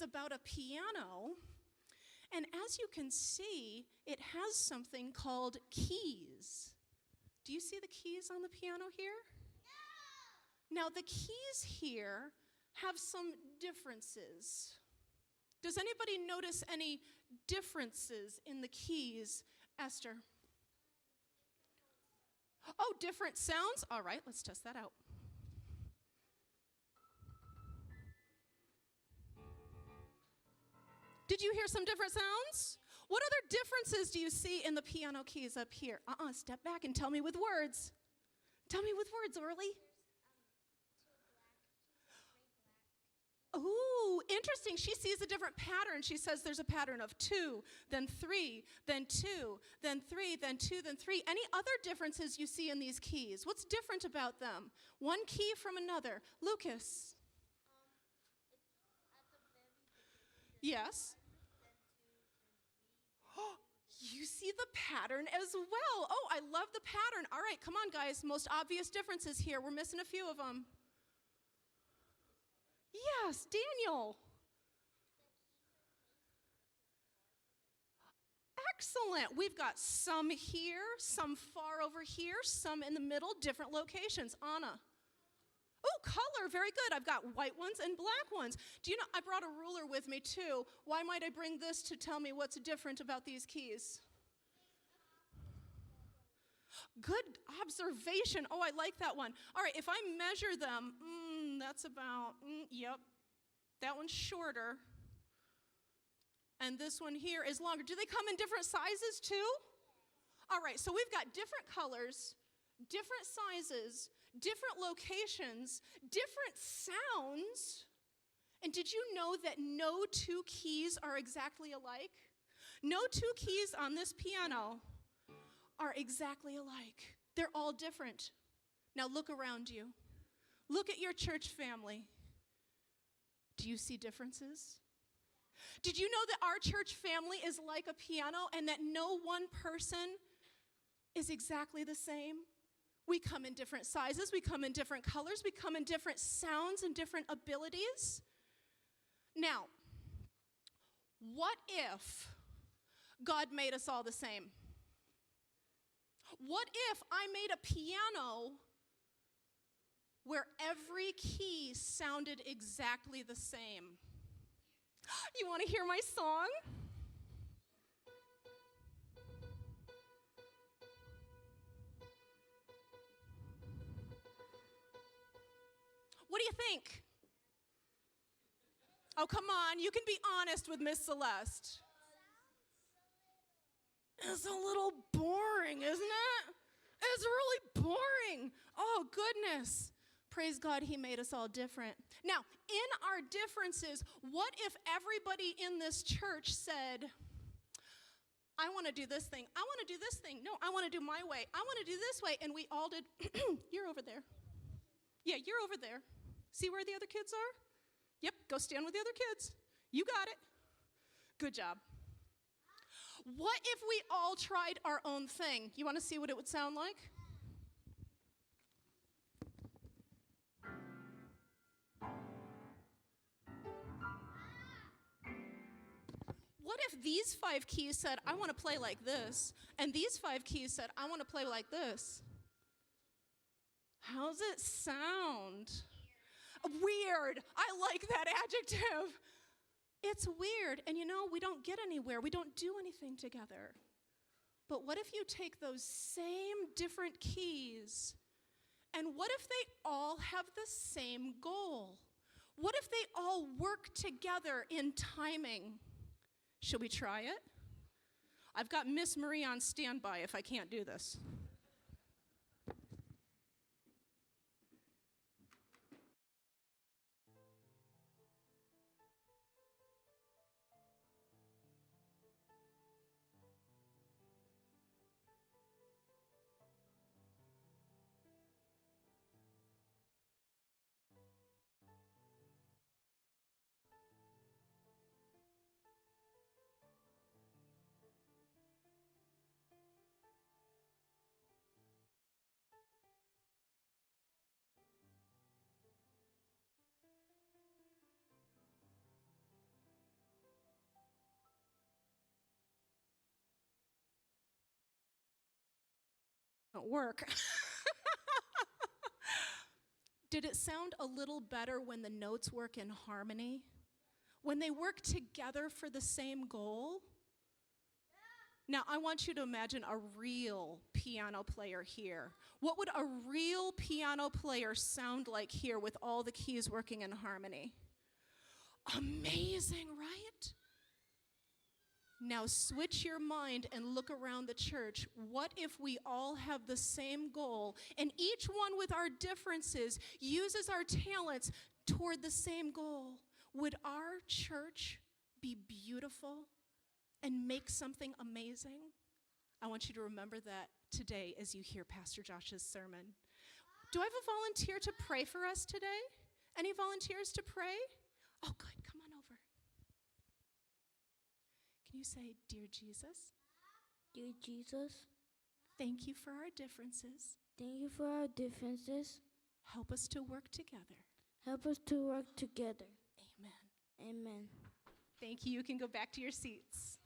is about a piano. And as you can see, it has something called keys. Do you see the keys on the piano here? No! Now, the keys here have some differences. Does anybody notice any differences in the keys, Esther? Oh, different sounds? All right, let's test that out. Did you hear some different sounds? What other differences do you see in the piano keys up here? Step back and tell me with words. Tell me with words, Orly. Ooh, interesting. She sees a different pattern. She says there's a pattern of 2, then 3, then 2, then 3, then 2, then 3. Any other differences you see in these keys? What's different about them? One key from another. Lucas. Yes. You see the pattern as well. Oh, I love the pattern. All right, come on, guys. Most obvious differences here. We're missing a few of them. Yes, Daniel. Excellent. We've got some here, some far over here, some in the middle, different locations. Anna. Oh, color, very good. I've got white ones and black ones. Do you know, I brought a ruler with me too. Why might I bring this to tell me what's different about these keys? Good observation. Oh, I like that one. All right, if I measure them, that's about, yep, that one's shorter. And this one here is longer. Do they come in different sizes too? All right, so we've got different colors, different sizes, different locations, different sounds. And did you know that no 2 keys are exactly alike? No 2 keys on this piano are exactly alike. They're all different. Now look around you. Look at your church family. Do you see differences? Did you know that our church family is like a piano and that no one person is exactly the same? We come in different sizes, we come in different colors, we come in different sounds and different abilities. Now, what if God made us all the same? What if I made a piano where every key sounded exactly the same? You want to hear my song? What do you think? Oh, come on. You can be honest with Miss Celeste. It's a little boring, isn't it? It's really boring. Oh, goodness. Praise God, he made us all different. Now, in our differences, what if everybody in this church said, I want to do this thing. I want to do this thing. No, I want to do my way. I want to do this way. And we all did. You're over there. Yeah, you're over there. See where the other kids are? Yep, go stand with the other kids. You got it. Good job. What if we all tried our own thing? You want to see what it would sound like? What if these 5 keys said, I want to play like this, and these 5 keys said, I want to play like this? How's it sound? Weird. I like that adjective. It's weird, and you know, we don't get anywhere. We don't do anything together. But what if you take those same different keys, and what if they all have the same goal? What if they all work together in timing? Should we try it? I've got Miss Marie on standby if I can't do this. Don't work. Did it sound a little better when the notes work in harmony? When they work together for the same goal? Now, I want you to imagine a real piano player here. What would a real piano player sound like here with all the keys working in harmony? Amazing, right? Now switch your mind and look around the church. What if we all have the same goal, and each one with our differences uses our talents toward the same goal? Would our church be beautiful and make something amazing? I want you to remember that today as you hear Pastor Josh's sermon. Do I have a volunteer to pray for us today? Any volunteers to pray? Oh, good. Come on over. Can you say, "Dear Jesus, Dear Jesus, thank you for our differences. thank you for our differences. Help us to work together." Help us to work together. Amen. Amen. Thank you. You can go back to your seats.